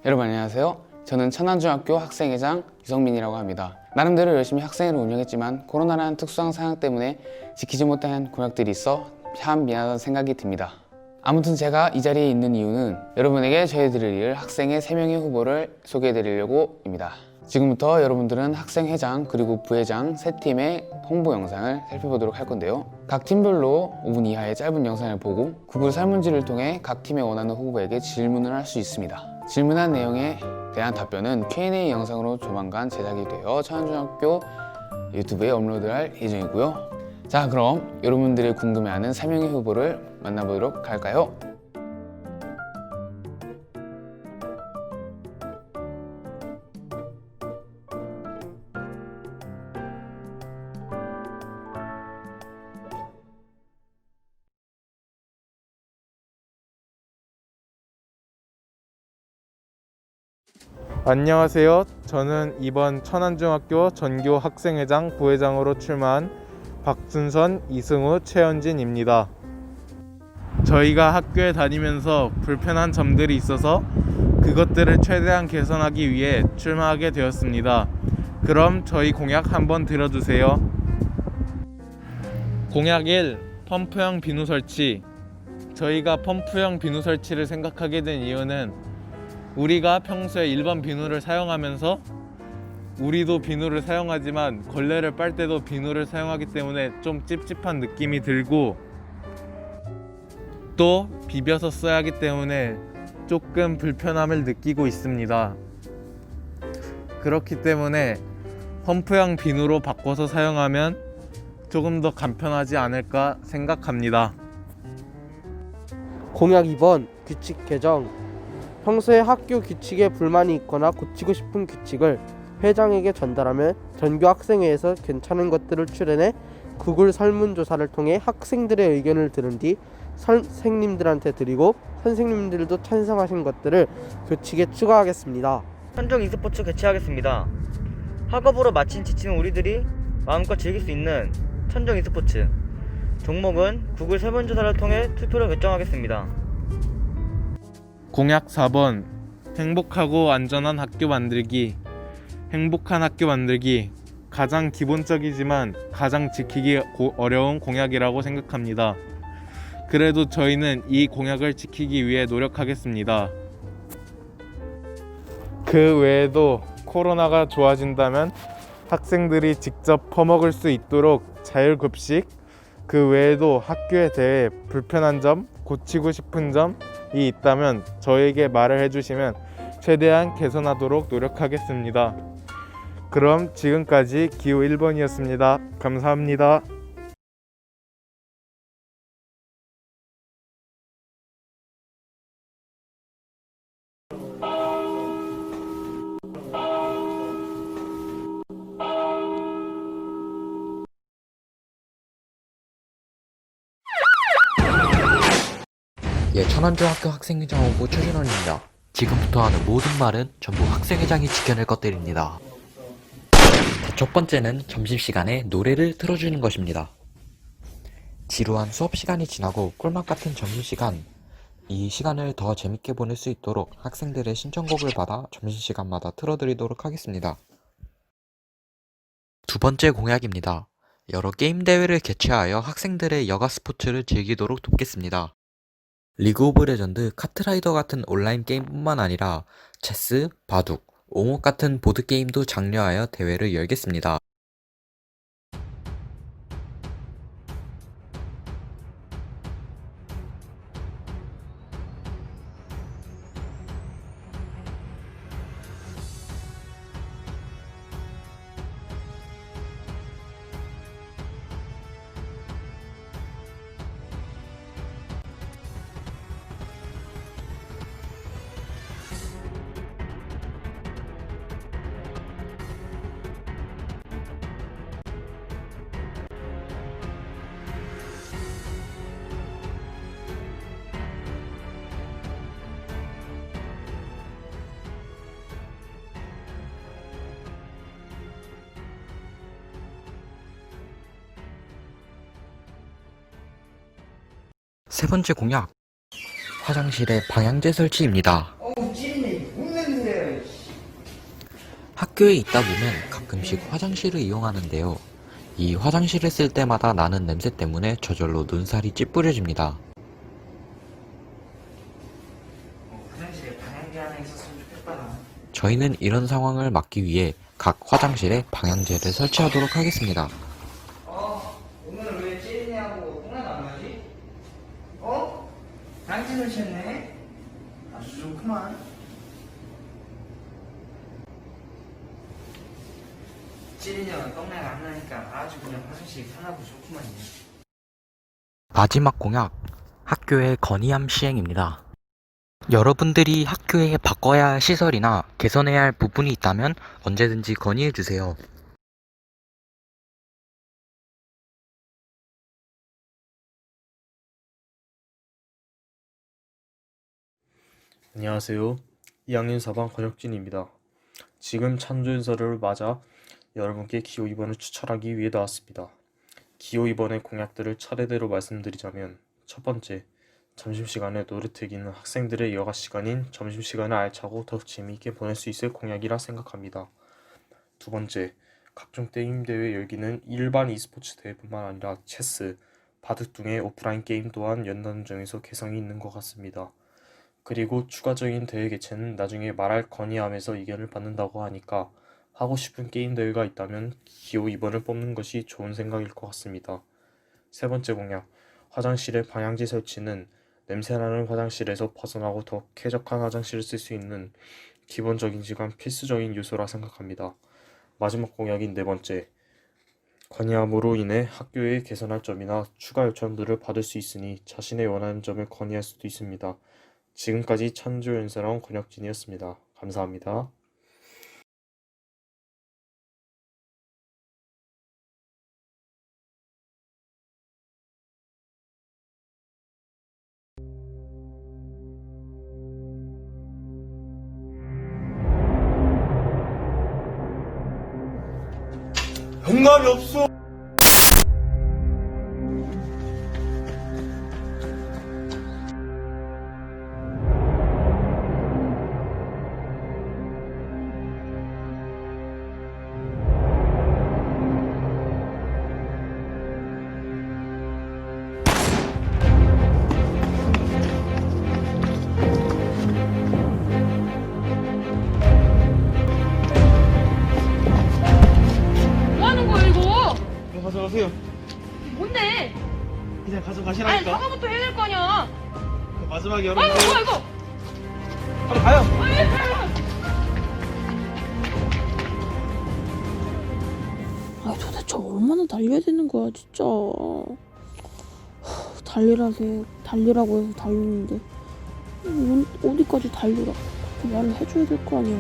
여러분 안녕하세요. 저는 천안중학교 학생회장 유성민이라고 합니다. 나름대로 열심히 학생회를 운영했지만 코로나라는 특수한 상황 때문에 지키지 못한 공약들이 있어 참 미안하다는 생각이 듭니다. 아무튼 제가 이 자리에 있는 이유는 여러분에게 저희들을 학생회 3명의 후보를 소개해 드리려고 입니다. 지금부터 여러분들은 학생회장 그리고 부회장 3팀의 홍보 영상을 살펴보도록 할 건데요. 각 팀별로 5분 이하의 짧은 영상을 보고 구글 설문지를 통해 각 팀에 원하는 후보에게 질문을 할 수 있습니다. 질문한 내용에 대한 답변은 Q&A 영상으로 조만간 제작이 되어 천안중학교 유튜브에 업로드할 예정이고요. 자, 그럼 여러분들이 궁금해하는 3명의 후보를 만나보도록 할까요? 안녕하세요. 저는 이번 천안중학교 전교 학생회장 부회장으로 출마한 박준선, 이승우, 최현진입니다. 저희가 학교에 다니면서 불편한 점들이 있어서 그것들을 최대한 개선하기 위해 출마하게 되었습니다. 그럼 저희 공약 한번 들어주세요. 공약 1. 펌프형 비누 설치. 저희가 펌프형 비누 설치를 생각하게 된 이유는 우리가 평소에 일반 비누를 사용하면서 우리도 비누를 사용하지만 걸레를 빨 때도 비누를 사용하기 때문에 좀 찝찝한 느낌이 들고 또 비벼서 써야 하기 때문에 조금 불편함을 느끼고 있습니다. 그렇기 때문에 펌프형 비누로 바꿔서 사용하면 조금 더 간편하지 않을까 생각합니다. 공약 2번 규칙 개정. 평소에 학교 규칙에 불만이 있거나 고치고 싶은 규칙을 회장에게 전달하면 전교 학생회에서 괜찮은 것들을 추려내 구글 설문조사를 통해 학생들의 의견을 들은 뒤 선생님들한테 드리고 선생님들도 찬성하신 것들을 규칙에 추가하겠습니다. 천정 e스포츠 개최하겠습니다. 학업으로 마친 지치는 우리들이 마음껏 즐길 수 있는 천정 e스포츠. 종목은 구글 설문조사를 통해 투표로 결정하겠습니다. 공약 4번 행복하고 안전한 학교 만들기. 행복한 학교 만들기 가장 기본적이지만 가장 지키기 어려운 공약이라고 생각합니다. 그래도 저희는 이 공약을 지키기 위해 노력하겠습니다. 그 외에도 코로나가 좋아진다면 학생들이 직접 퍼먹을 수 있도록 자율급식, 그 외에도 학교에 대해 불편한 점, 고치고 싶은 점이 있다면 저에게 말을 해주시면 최대한 개선하도록 노력하겠습니다. 그럼 지금까지 기호 1번이었습니다. 감사합니다. 천안중학교 학생회장 후보 최준원입니다. 지금부터 하는 모든 말은 전부 학생회장이 지켜낼 것들입니다. 첫 번째는 점심시간에 노래를 틀어주는 것입니다. 지루한 수업시간이 지나고 꿀맛 같은 점심시간, 이 시간을 더 재밌게 보낼 수 있도록 학생들의 신청곡을 받아 점심시간마다 틀어드리도록 하겠습니다. 두 번째 공약입니다. 여러 게임 대회를 개최하여 학생들의 여가 스포츠를 즐기도록 돕겠습니다. 리그 오브 레전드, 카트라이더 같은 온라인 게임뿐만 아니라 체스, 바둑, 오목 같은 보드게임도 장려하여 대회를 열겠습니다. 세 번째 공약, 화장실에 방향제 설치입니다. 학교에 있다 보면 가끔씩 화장실을 이용하는데요. 이 화장실을 쓸 때마다 나는 냄새 때문에 저절로 눈살이 찌푸려집니다. 저희는 이런 상황을 막기 위해 각 화장실에 방향제를 설치하도록 하겠습니다. 오늘 왜 찌리냐고 똥나가 안 나지? 방지 설치했네? 아주 좋구만. 찌리냐고 똥나가 안 나니까 아주 그냥 화장실이 편하고 좋구만요. 마지막 공약, 학교의 건의함 시행입니다. 여러분들이 학교에 바꿔야 할 시설이나 개선해야 할 부분이 있다면 언제든지 건의해주세요. 안녕하세요. 2학년 4반 권혁진입니다. 지금 찬조연설을 맞아 여러분께 기호 2번을 추천하기 위해 나왔습니다. 기호 2번의 공약들을 차례대로 말씀드리자면, 첫 번째, 점심시간에 노래 틀기는 학생들의 여가 시간인 점심시간을 알차고 더 재미있게 보낼 수 있을 공약이라 생각합니다. 두 번째, 각종 게임 대회 열기는 일반 e스포츠 대회뿐만 아니라 체스, 바둑 등의 오프라인 게임 또한 연다는 점에서 개성이 있는 것 같습니다. 그리고 추가적인 대회 개최는 나중에 말할 건의함에서 의견을 받는다고 하니까 하고 싶은 게임 대회가 있다면 기호 2번을 뽑는 것이 좋은 생각일 것 같습니다. 세 번째 공약, 화장실의 방향제 설치는 냄새나는 화장실에서 벗어나고 더 쾌적한 화장실을 쓸 수 있는 기본적이지만 필수적인 요소라 생각합니다. 마지막 공약인 네 번째, 건의함으로 인해 학교에 개선할 점이나 추가 요청들을 받을 수 있으니 자신의 원하는 점을 건의할 수도 있습니다. 지금까지 찬조연설원 권혁진이었습니다. 감사합니다. 영감이 없어. 뭐 하는 거야 이거? 이거 가져가세요. 뭔데? 그냥 아니 가져가시라니까. 사과부터 해야 될 거 아니야. 마지막에 아이고 열어주세요. 뭐야 이거? 빨리 가요. 아 도대체 얼마나 달려야 되는 거야 진짜. 달리라고 해서 달리는데 어디까지 달리라 그 말을 해줘야 될 거 아니야.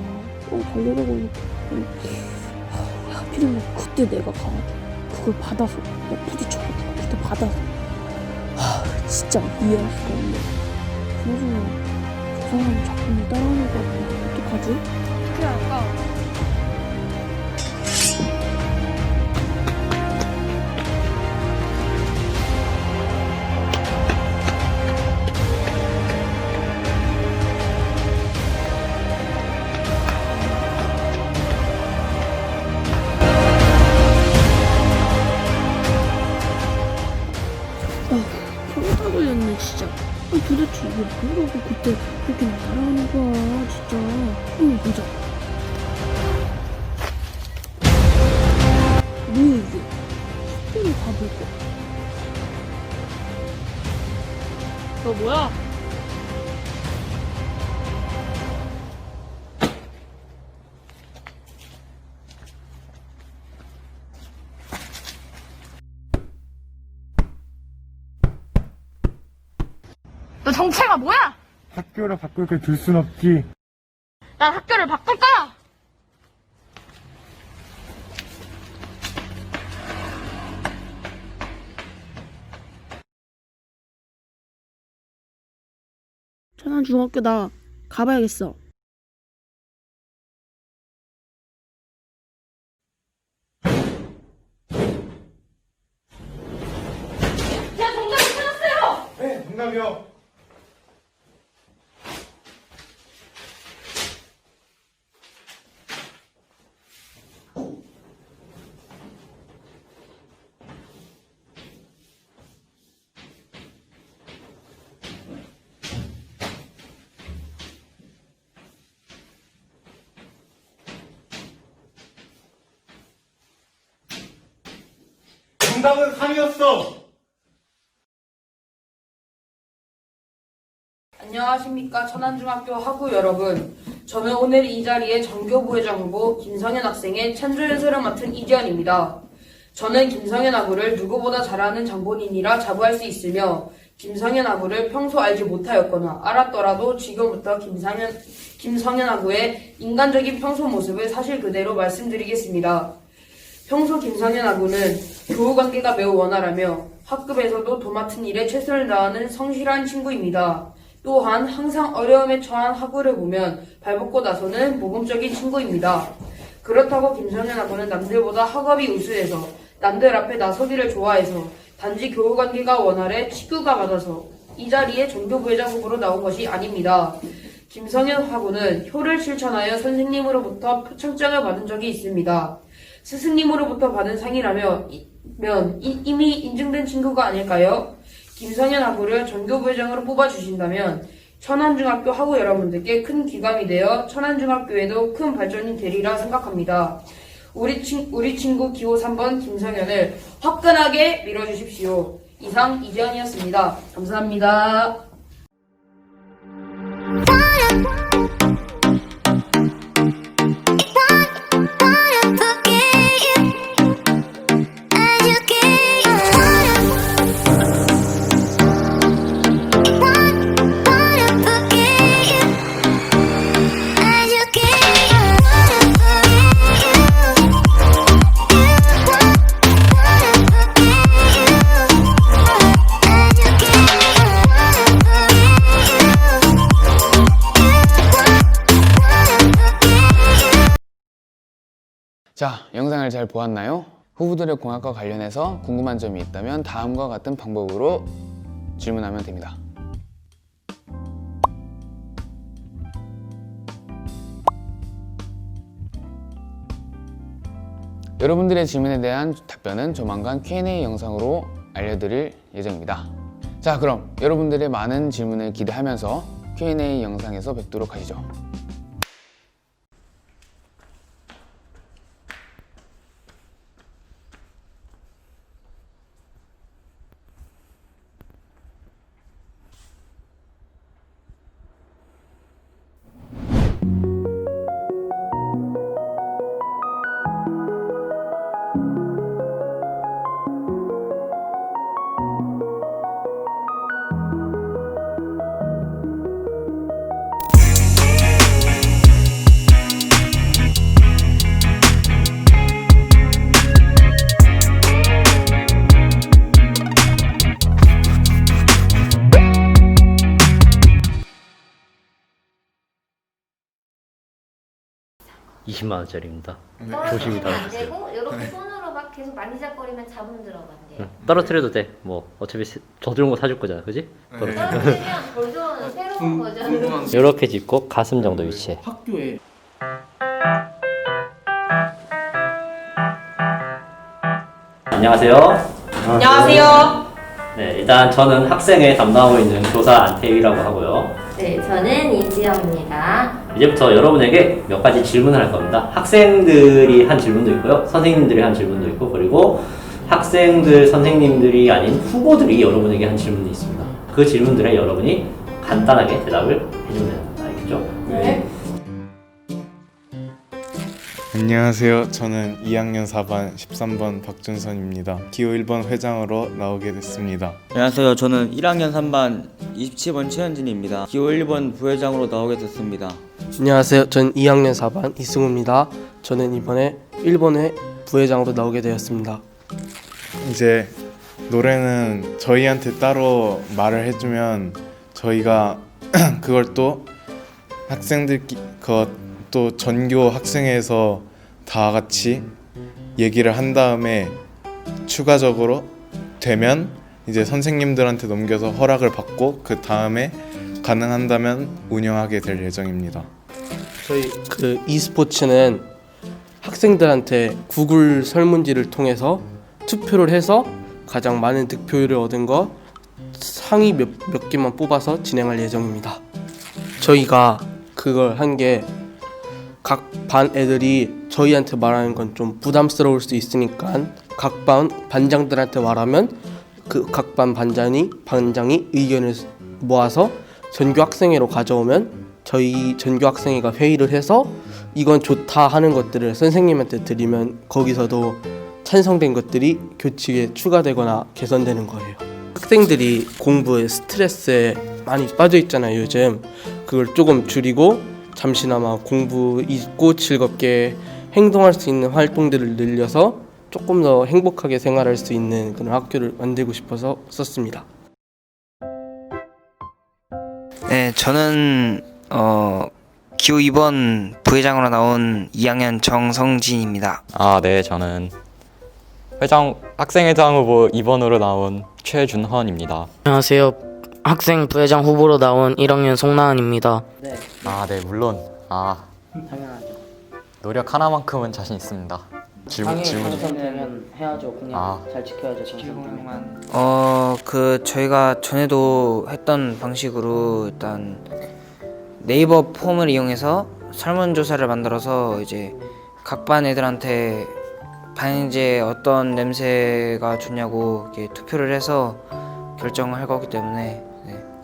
달리라고 해놓고 왜 하필이면 그때 내가 가가지고 그걸 받아서 내가 부딪혀가지고 그때 받아서 진짜 이해할 수가 없네. 그나저나 그 사람이 자꾸 날 따라하는 거 같아. 어떡하지? 그래 아까 다 걸렸네 진짜. 도대체 이게 뭐라고 그때 그렇게 날 따라하는 거야 진짜. 진짜 뭐야 이게. 학교를 가볼까? 너 뭐야? 너 정체가 뭐야? 학교를 바꿀 둘 순 없지. 난 학교를 바꿀 거야. 천안중학교 나 가봐야겠어. 야 정답을 찾았어요. 정답이요. 정답은 3이었어. 안녕하십니까 천안중학교 학우 여러분. 저는 오늘 이 자리에 전교부회장 후보 김성현 학생의 찬조연설을 맡은 이지연입니다. 저는 김성현 학우를 누구보다 잘 아는 장본인이라 자부할 수 있으며 김성현 학우를 평소 알지 못하였거나 알았더라도 지금부터 김성현 학우의 인간적인 평소 모습을 사실 그대로 말씀드리겠습니다. 평소 김성현 학우는 교우관계가 매우 원활하며 학급에서도 도맡은 일에 최선을 다하는 성실한 친구입니다. 또한 항상 어려움에 처한 학우를 보면 발벗고 나서는 모범적인 친구입니다. 그렇다고 김성현 학우는 남들보다 학업이 우수해서 남들 앞에 나서기를 좋아해서 단지 교우관계가 원활해 치구가 맞아서 이 자리에 전교부회장 후보로 나온 것이 아닙니다. 김성현 학우는 효를 실천하여 선생님으로부터 표창장을 받은 적이 있습니다. 스승님으로부터 받은 상이라면 이미 인증된 친구가 아닐까요? 김성현 학우를 전교부회장으로 뽑아주신다면 천안중학교 학우 여러분들께 큰 귀감이 되어 천안중학교에도 큰 발전이 되리라 생각합니다. 우리 친구 기호 3번 김성현을 화끈하게 밀어주십시오. 이상 이재현이었습니다. 감사합니다. 자, 영상을 잘 보았나요? 후보들의 공약과 관련해서 궁금한 점이 있다면 다음과 같은 방법으로 질문하면 됩니다. 여러분들의 질문에 대한 답변은 조만간 Q&A 영상으로 알려드릴 예정입니다. 자, 그럼 여러분들의 많은 질문을 기대하면서 Q&A 영상에서 뵙도록 하시죠. $200,000원짜리입니다. 조심히 안 되고 이렇게 손으로 막 계속 만지작거리면 자본 들어간대요. 떨어뜨려도 돼. 뭐 어차피 더 좋은 거 사줄 거잖아, 그지? 떨어뜨리면 더 좋은 새로운 버전. 이렇게 짚고 가슴 정도 위치에. 학교에 안녕하세요. 안녕하세요. 네, 일단 저는 학생회 담당하고 있는 교사 안태휘라고 하고요. 네, 저는 이지영입니다. 이제부터 여러분에게 몇 가지 질문을 할 겁니다. 학생들이 한 질문도 있고요. 선생님들이 한 질문도 있고, 그리고 학생들, 선생님들이 아닌 후보들이 여러분에게 한 질문이 있습니다. 그 질문들에 여러분이 간단하게 대답을 해주면 됩니다. 알겠죠? 네. 안녕하세요. 저는 2학년 4반 13번 박준선입니다. 기호 1번 회장으로 나오게 됐습니다. 안녕하세요. 저는 1학년 3반 27번 최현진입니다. 기호 1번 부회장으로 나오게 됐습니다. 안녕하세요. 저는 2학년 4반 이승우입니다. 저는 이번에 1번회 부회장으로 나오게 되었습니다. 이제 노래는 저희한테 따로 말을 해주면 저희가 그걸 또 학생들끼리 또 전교 학생회에서 다 같이 얘기를 한 다음에 추가적으로 되면 이제 선생님들한테 넘겨서 허락을 받고 그 다음에 가능한다면 운영하게 될 예정입니다. 저희 그 e스포츠는 학생들한테 구글 설문지를 통해서 투표를 해서 가장 많은 득표율을 얻은 거 상위 몇 개만 뽑아서 진행할 예정입니다. 저희가 그걸 한 게 각 반 애들이 저희한테 말하는 건 좀 부담스러울 수 있으니까 각 반 반장들한테 말하면 그 각 반 반장이 의견을 모아서 전교 학생회로 가져오면 저희 전교 학생회가 회의를 해서 이건 좋다 하는 것들을 선생님한테 드리면 거기서도 찬성된 것들이 교칙에 추가되거나 개선되는 거예요. 학생들이 공부에 스트레스에 많이 빠져 있잖아요, 요즘. 그걸 조금 줄이고 잠시나마 공부 잊고 즐겁게 행동할 수 있는 활동들을 늘려서 조금 더 행복하게 생활할 수 있는 그런 학교를 만들고 싶어서 썼습니다. 네, 저는 기호 2번 부회장으로 나온 2학년 정성진입니다. 네, 저는 학생회장 후보 2번으로 나온 최준헌입니다. 안녕하세요. 학생 부회장 후보로 나온 1학년 송나은입니다. 네, 물론 당연하죠. 노력 하나만큼은 자신 있습니다. 질문. 당선되면 해야죠. 그냥 잘 지켜야죠. 저희가 전에도 했던 방식으로 일단 네이버 폼을 이용해서 설문조사를 만들어서 이제 각 반 애들한테 반인제 어떤 냄새가 좋냐고 이렇게 투표를 해서 결정을 할 거기 때문에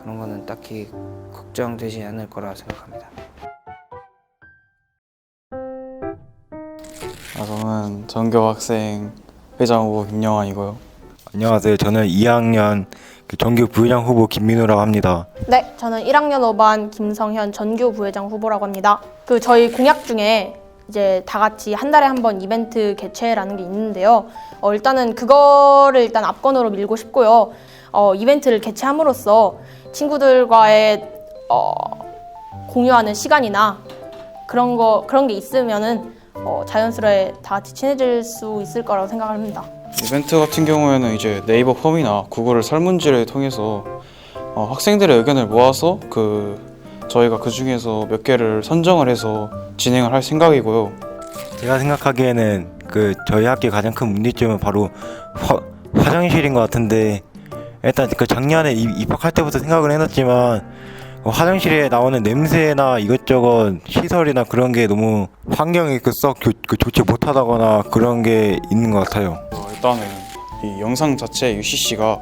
그런 거는 딱히 걱정되지 않을 거라 생각합니다. 저는 전교 학생 회장 후보 김영환이고요. 안녕하세요. 저는 2학년 전교 부회장 후보 김민우라고 합니다. 네, 저는 1학년 5반 김성현 전교 부회장 후보라고 합니다. 저희 공약 중에 이제 다 같이 한 달에 한 번 이벤트 개최라는 게 있는데요. 일단은 그거를 앞건으로 밀고 싶고요. 이벤트를 개최함으로써 친구들과의 공유하는 시간이나 그런 게 있으면은 자연스레 다 같이 친해질 수 있을 거라고 생각합니다. 이벤트 같은 경우에는 이제 네이버 폼이나 구글 설문지를 통해서 학생들의 의견을 모아서 저희가 그 중에서 몇 개를 선정을 해서 진행을 할 생각이고요. 제가 생각하기에는 저희 학교의 가장 큰 문제점은 바로 화장실인 것 같은데, 일단 작년에 입학할 때부터 생각을 해놨지만 화장실에 나오는 냄새나 이것저것 시설이나 그런 게 너무 환경이 썩 좋지 못하다거나 그런 게 있는 것 같아요. 일단은 이 영상 자체 UCC가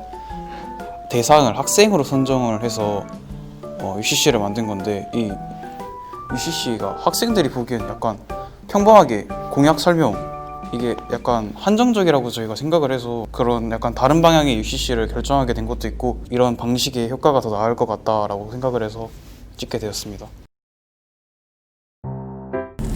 대상을 학생으로 선정을 해서 UCC를 만든 건데, 이 UCC가 학생들이 보기엔 약간 평범하게 공약 설명, 이게 약간 한정적이라고 저희가 생각을 해서 그런 약간 다른 방향의 UCC를 결정하게 된 것도 있고, 이런 방식의 효과가 더 나을 것 같다라고 생각을 해서 찍게 되었습니다.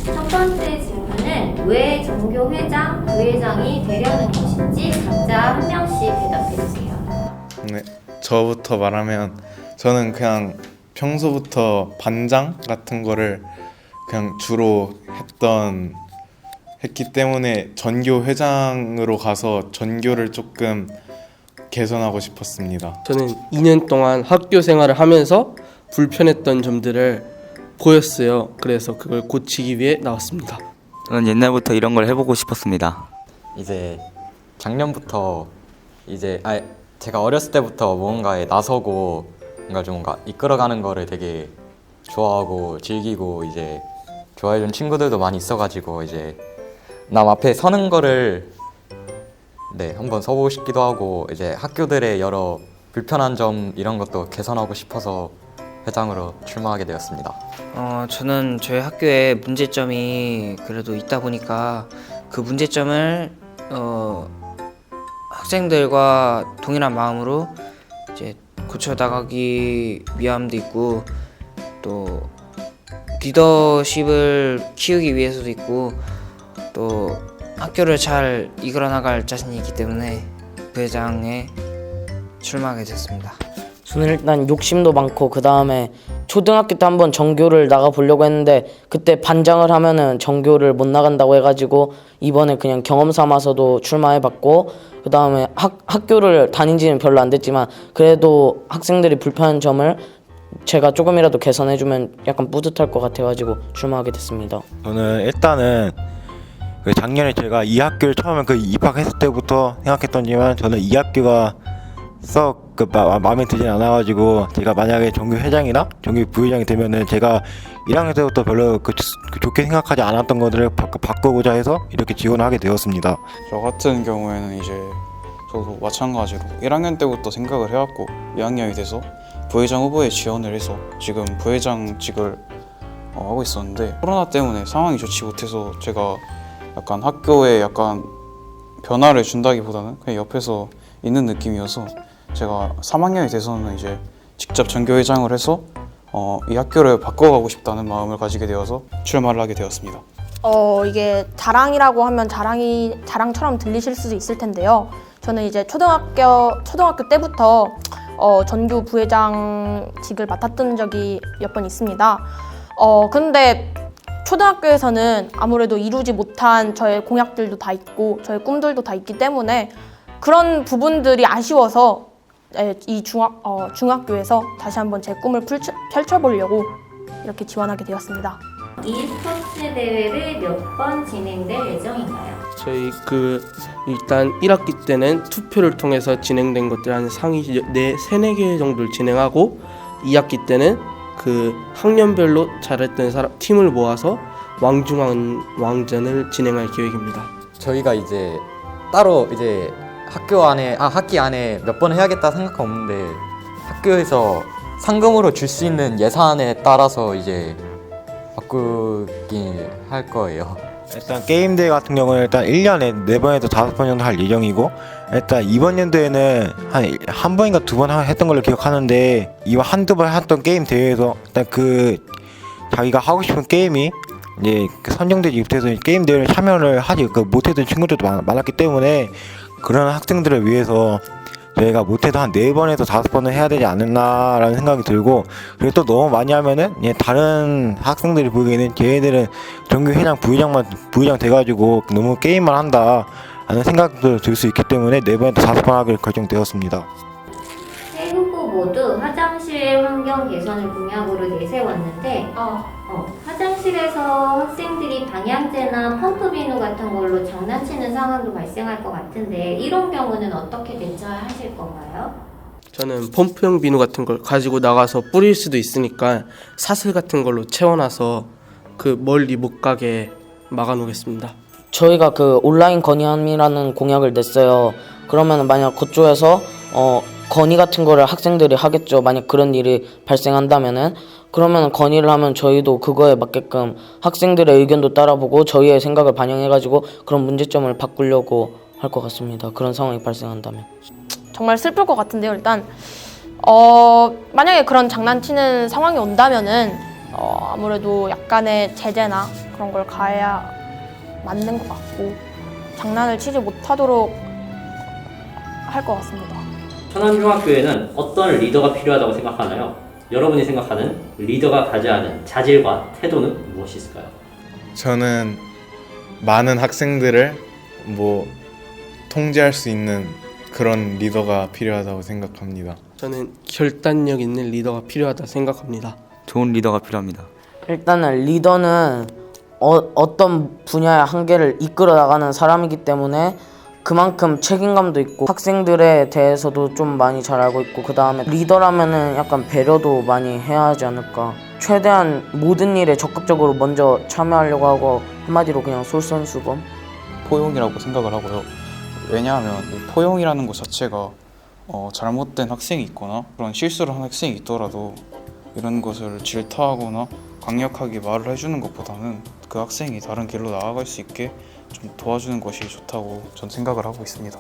첫 번째 질문은 왜 전교 회장, 부회장이 되려는 것인지 각자 한 명씩 대답해 주세요. 네, 저부터 말하면 저는 그냥 평소부터 반장 같은 거를 그냥 주로 했기 때문에 전교 회장으로 가서 전교를 조금 개선하고 싶었습니다. 저는 2년 동안 학교 생활을 하면서 불편했던 점들을 보였어요. 그래서 그걸 고치기 위해 나왔습니다. 저는 옛날부터 이런 걸 해보고 싶었습니다. 이제 작년부터 제가 어렸을 때부터 뭔가에 나서고 뭔가 이끌어가는 거를 되게 좋아하고 즐기고 이제 좋아해준 친구들도 많이 있어가지고 이제 남 앞에 서는 거를 한번 서보고 싶기도 하고, 이제 학교들의 여러 불편한 점 이런 것도 개선하고 싶어서 회장으로 출마하게 되었습니다. 저는 저희 학교에 문제점이 그래도 있다 보니까 그 문제점을 학생들과 동일한 마음으로 이제 고쳐나가기 위함도 있고, 또 리더십을 키우기 위해서도 있고, 또 학교를 잘 이끌어 나갈 자신이 있기 때문에 부회장에 출마하게 됐습니다. 저는 일단 욕심도 많고 그 다음에 초등학교 때 한번 전교를 나가 보려고 했는데 그때 반장을 하면은 전교를 못 나간다고 해가지고 이번에 그냥 경험 삼아서도 출마해봤고 그 다음에 학교를 다닌 지는 별로 안 됐지만 그래도 학생들이 불편한 점을 제가 조금이라도 개선해주면 약간 뿌듯할 것 같아가지고 출마하게 됐습니다. 저는 일단은 그 작년에 제가 이 학교를 처음에 그 입학했을 때부터 생각했던지만 저는 이 학교가 썩 그 마음에 들진 않아가지고 제가 만약에 정규 회장이나 정규 부회장이 되면은 제가 1학년 때부터 별로 좋게 생각하지 않았던 것들을 바꾸고자 해서 이렇게 지원을 하게 되었습니다. 저 같은 경우에는 이제 저도 마찬가지로 1학년 때부터 생각을 해왔고 2학년이 돼서 부회장 후보에 지원을 해서 지금 부회장직을 하고 있었는데 코로나 때문에 상황이 좋지 못해서 제가 약간 학교에 약간 변화를 준다기보다는 그냥 옆에서 있는 느낌이어서 제가 3학년이 돼서는 이제 직접 전교회장을 해서 이 학교를 바꿔가고 싶다는 마음을 가지게 되어서 출마를 하게 되었습니다. 이게 자랑이라고 하면 자랑처럼 들리실 수도 있을 텐데요. 저는 이제 초등학교 때부터 전교 부회장직을 맡았던 적이 몇 번 있습니다. 근데 초등학교에서는 아무래도 이루지 못한 저의 공약들도 다 있고 저의 꿈들도 다 있기 때문에 그런 부분들이 아쉬워서 이 중학교에서 다시 한번 제 꿈을 펼쳐보려고 이렇게 지원하게 되었습니다. 이 스포츠 대회를 몇 번 진행될 예정인가요? 저희 일단 1학기 때는 투표를 통해서 진행된 것들 한 상위 3-4개 정도를 진행하고 2학기 때는 그 학년별로 잘했던 팀을 모아서 왕중왕전을 진행할 계획입니다. 저희가 이제 따로 이제 학기 안에 몇 번 해야겠다 생각은 없는데 학교에서 상금으로 줄 수 있는 예산에 따라서 이제 바꾸기 할 거예요. 일단 게임 대회 같은 경우는 일단 1년에 4번에서 5번 정도 할 예정이고 일단 이번 연도에는 한 번인가 2번 했던 걸로 기억하는데 이번 한두 번 했던 게임 대회에서 일단 자기가 하고 싶은 게임이 이제 선정되지 못해서 게임 대회를 참여를 하지 못했던 친구들도 많았기 때문에 그런 학생들을 위해서 저희가 못해도 한 4번에서 5번은 해야 되지 않았나라는 생각이 들고 그리고 또 너무 많이 하면은 다른 학생들이 보기에는 걔네들은 정규 회장 부회장 돼가지고 너무 게임만 한다 라는 생각도 들 수 있기 때문에 4번에서 5번 하기로 결정되었습니다. 세 후보 모두 화장실 환경 개선을 공약으로 내세웠는데 화장실에서 학생들이 방향제나 펌프 비누 같은 걸로 장난치는 상황도 발생할 것 같은데 이런 경우는 어떻게 대처하실 건가요? 저는 펌프형 비누 같은 걸 가지고 나가서 뿌릴 수도 있으니까 사슬 같은 걸로 채워놔서 멀리 못 가게 막아놓겠습니다. 저희가 온라인 건의함이라는 공약을 냈어요. 그러면 만약 그쪽에서 건의 같은 거를 학생들이 하겠죠. 만약 그런 일이 발생한다면은 그러면 건의를 하면 저희도 그거에 맞게끔 학생들의 의견도 따라보고 저희의 생각을 반영해가지고 그런 문제점을 바꾸려고 할 것 같습니다. 그런 상황이 발생한다면. 정말 슬플 것 같은데요. 일단 만약에 그런 장난치는 상황이 온다면은 아무래도 약간의 제재나 그런 걸 가해야 맞는 것 같고 장난을 치지 못하도록 할 것 같습니다. 천안중학교에는 어떤 리더가 필요하다고 생각하나요? 여러분이 생각하는 리더가 가져야 하는 자질과 태도는 무엇이 있을까요? 저는 많은 학생들을 통제할 수 있는 그런 리더가 필요하다고 생각합니다. 저는 결단력 있는 리더가 필요하다 생각합니다. 좋은 리더가 필요합니다. 일단은 리더는 어떤 분야의 한계를 이끌어 나가는 사람이기 때문에 그만큼 책임감도 있고 학생들에 대해서도 좀 많이 잘 알고 있고 그 다음에 리더라면은 약간 배려도 많이 해야 하지 않을까. 최대한 모든 일에 적극적으로 먼저 참여하려고 하고 한마디로 그냥 솔선수범. 포용이라고 생각을 하고요. 왜냐하면 이 포용이라는 것 자체가 잘못된 학생이 있거나 그런 실수를 한 학생이 있더라도 이런 것을 질타하거나 강력하게 말을 해주는 것보다는 그 학생이 다른 길로 나아갈 수 있게 좀 도와주는 것이 좋다고 전 생각을 하고 있습니다.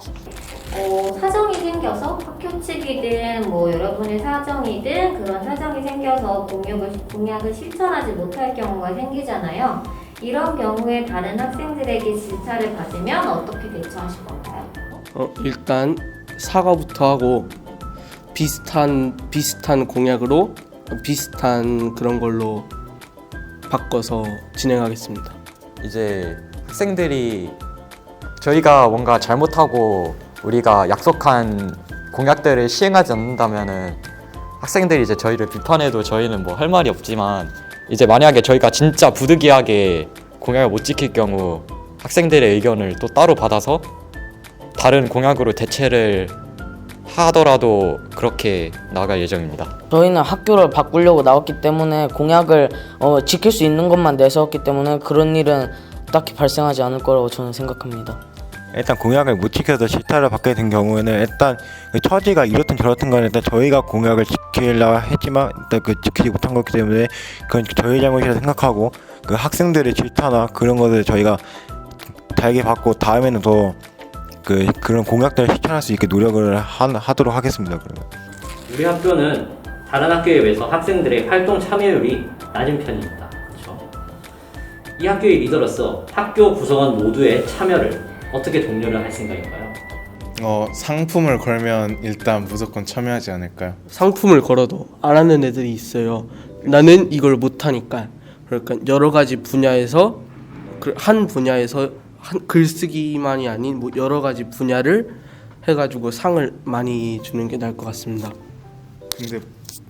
사정이 생겨서 학교 측이든 여러분의 사정이든 그런 사정이 생겨서 공약을 실천하지 못할 경우가 생기잖아요. 이런 경우에 다른 학생들에게 질타를 받으면 어떻게 대처하실 건가요? 일단 사과부터 하고 비슷한 공약으로 비슷한 그런 걸로 바꿔서 진행하겠습니다. 이제 학생들이 저희가 뭔가 잘못하고 우리가 약속한 공약들을 시행하지 않는다면은 학생들이 이제 저희를 비판해도 저희는 뭐 할 말이 없지만, 이제 만약에 저희가 진짜 부득이하게 공약을 못 지킬 경우 학생들의 의견을 또 따로 받아서 다른 공약으로 대체를 하더라도 그렇게 나갈 예정입니다. 저희는 학교를 바꾸려고 나왔기 때문에 공약을 지킬 수 있는 것만 내세웠기 때문에 그런 일은 딱히 발생하지 않을 거라고 저는 생각합니다. 일단 공약을 못 지켜서 실타를 받게 된 경우에는 일단 그 처지가 이렇든 저렇든 간에 일단 저희가 공약을 지키려고 했지만 일단 그 지키지 못한 거기 때문에 그건 저희 잘못이라 생각하고, 그 학생들의 질타나 그런 것을 저희가 달게 받고 다음에는 더 그런 공약들을 실천할 수 있게 노력을 하도록 하겠습니다. 그러면 우리 학교는 다른 학교에 비해서 학생들의 활동 참여율이 낮은 편입니다. 그렇죠? 이 학교의 리더로서 학교 구성원 모두의 참여를 어떻게 독려를 할 생각인가요? 상품을 걸면 일단 무조건 참여하지 않을까요? 상품을 걸어도 안 하는 애들이 있어요. 나는 이걸 못하니까. 그러니까 여러 가지 분야에서 한 분야에서 글쓰기만이 아닌 뭐 여러 가지 분야를 해가지고 상을 많이 주는 게 나을 것 같습니다. 근데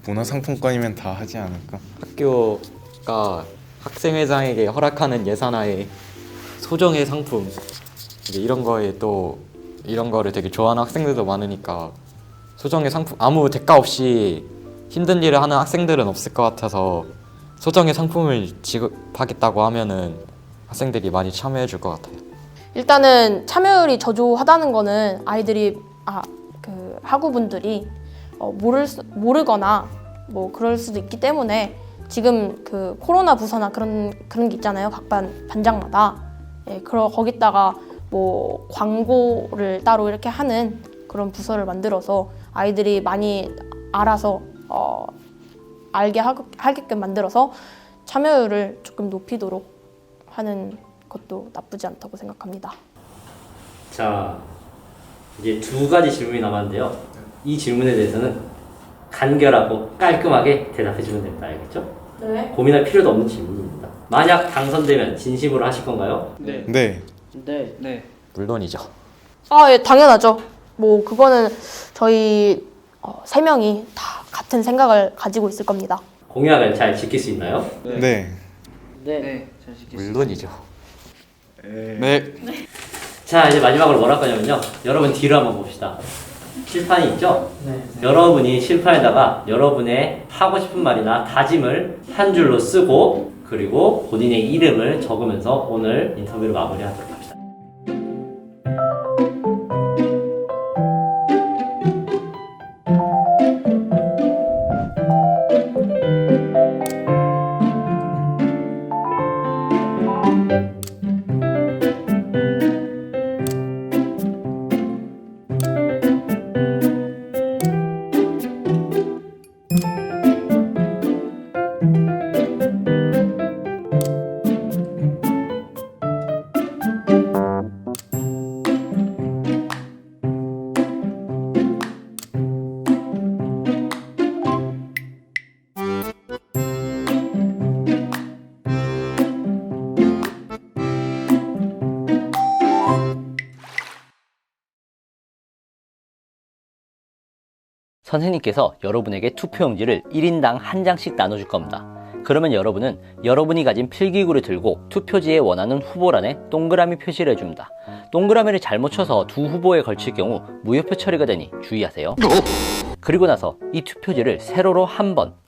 문화상품권이면 다 하지 않을까? 학교가 학생회장에게 허락하는 예산하에 소정의 상품, 이제 이런 거에 또 이런 거를 되게 좋아하는 학생들도 많으니까 소정의 상품, 아무 대가 없이 힘든 일을 하는 학생들은 없을 것 같아서 소정의 상품을 지급하겠다고 하면은 학생들이 많이 참여해 줄 것 같아요. 일단은 참여율이 저조하다는 거는 아이들이 그 학우분들이 모르거나 뭐 그럴 수도 있기 때문에 지금 그 코로나 부서나 그런 게 있잖아요. 각 반장마다. 예, 거기다가 뭐 광고를 따로 이렇게 하는 그런 부서를 만들어서 아이들이 많이 알아서 알게 하게끔 만들어서 참여율을 조금 높이도록 하는 것도 나쁘지 않다고 생각합니다. 자, 이제 두 가지 질문이 남았는데요. 이 질문에 대해서는 간결하고 깔끔하게 대답해주면 됩니다. 알겠죠? 네. 고민할 필요도 없는 질문입니다. 만약 당선되면 진심으로 하실 건가요? 네. 네. 물론이죠. 예, 당연하죠. 뭐 그거는 저희 3명이 다 같은 생각을 가지고 있을 겁니다. 공약을 잘 지킬 수 있나요? 네. 잘 지키겠습니다. 물론이죠. 네. 자, 이제 마지막으로 뭘 할 거냐면요. 여러분 뒤로 한번 봅시다. 칠판이 있죠? 네. 여러분이 칠판에다가 여러분의 하고 싶은 말이나 다짐을 한 줄로 쓰고, 그리고 본인의 이름을 적으면서 오늘 인터뷰를 마무리하도록 합시다. 선생님께서 여러분에게 투표용지를 1인당 한 장씩 나눠줄 겁니다. 그러면 여러분은 여러분이 가진 필기구를 들고 투표지에 원하는 후보란에 동그라미 표시를 해줍니다. 동그라미를 잘못 쳐서 두 후보에 걸칠 경우 무효표 처리가 되니 주의하세요. 그리고 나서 이 투표지를 세로로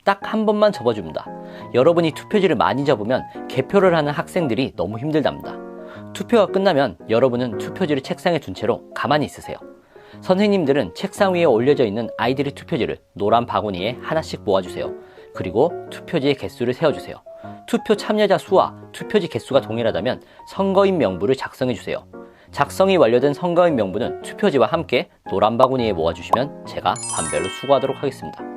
딱 한 번만 접어줍니다. 여러분이 투표지를 많이 접으면 개표를 하는 학생들이 너무 힘들답니다. 투표가 끝나면 여러분은 투표지를 책상에 둔 채로 가만히 있으세요. 선생님들은 책상 위에 올려져 있는 아이들의 투표지를 노란 바구니에 하나씩 모아주세요. 그리고 투표지의 개수를 세어주세요. 투표 참여자 수와 투표지 개수가 동일하다면 선거인 명부를 작성해주세요. 작성이 완료된 선거인 명부는 투표지와 함께 노란 바구니에 모아주시면 제가 반별로 수거하도록 하겠습니다.